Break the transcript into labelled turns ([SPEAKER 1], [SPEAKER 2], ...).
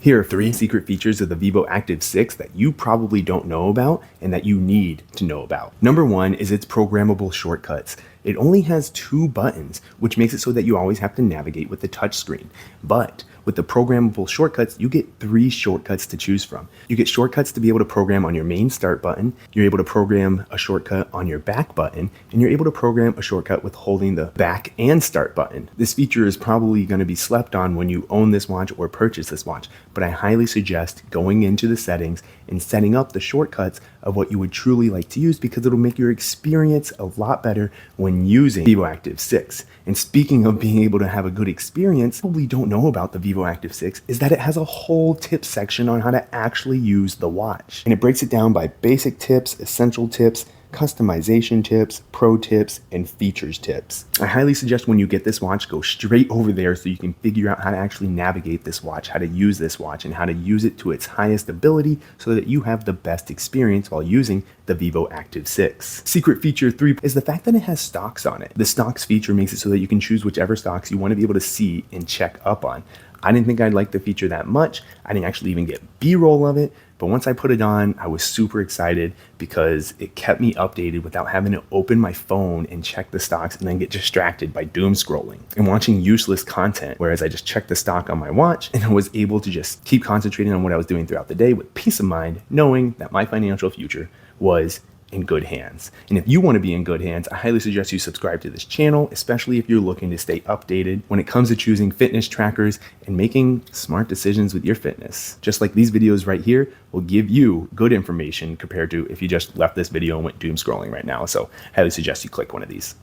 [SPEAKER 1] Here are 3 secret features of the Vivoactive 6 that you probably don't know about and that you need to know about. Number 1 is its programmable shortcuts. It only has 2 buttons, which makes it so that you always have to navigate with the touchscreen. But with the programmable shortcuts, you get 3 shortcuts to choose from. You get shortcuts to be able to program on your main start button, you're able to program a shortcut on your back button, and you're able to program a shortcut with holding the back and start button. This feature is probably going to be slept on when you own this watch or purchase this watch, but I highly suggest going into the settings and setting up the shortcuts of what you would truly like to use, because it'll make your experience a lot better when using Vivoactive 6. And speaking of being able to have a good experience, what we don't know about the Vivoactive 6 is that it has a whole tips section on how to actually use the watch. And it breaks it down by basic tips, essential tips, customization tips, pro tips, and features tips. I highly suggest when you get this watch, go straight over there so you can figure out how to actually navigate this watch, how to use this watch, and how to use it to its highest ability so that you have the best experience while using the Vivoactive 6. Secret feature 3 is the fact that it has stocks on it. The stocks feature makes it so that you can choose whichever stocks you want to be able to see and check up on. I didn't think I'd like the feature that much. I didn't actually even get B-roll of it, but once I put it on, I was super excited because it kept me updated without having to open my phone and check the stocks and then get distracted by doom scrolling and watching useless content. Whereas I just checked the stock on my watch and I was able to just keep concentrating on what I was doing throughout the day with peace of mind, knowing that my financial future was in good hands. And if you want to be in good hands, I highly suggest you subscribe to this channel, especially if you're looking to stay updated when it comes to choosing fitness trackers and making smart decisions with your fitness. Just like these videos right here will give you good information compared to if you just left this video and went doom scrolling right now. So I highly suggest you click one of these.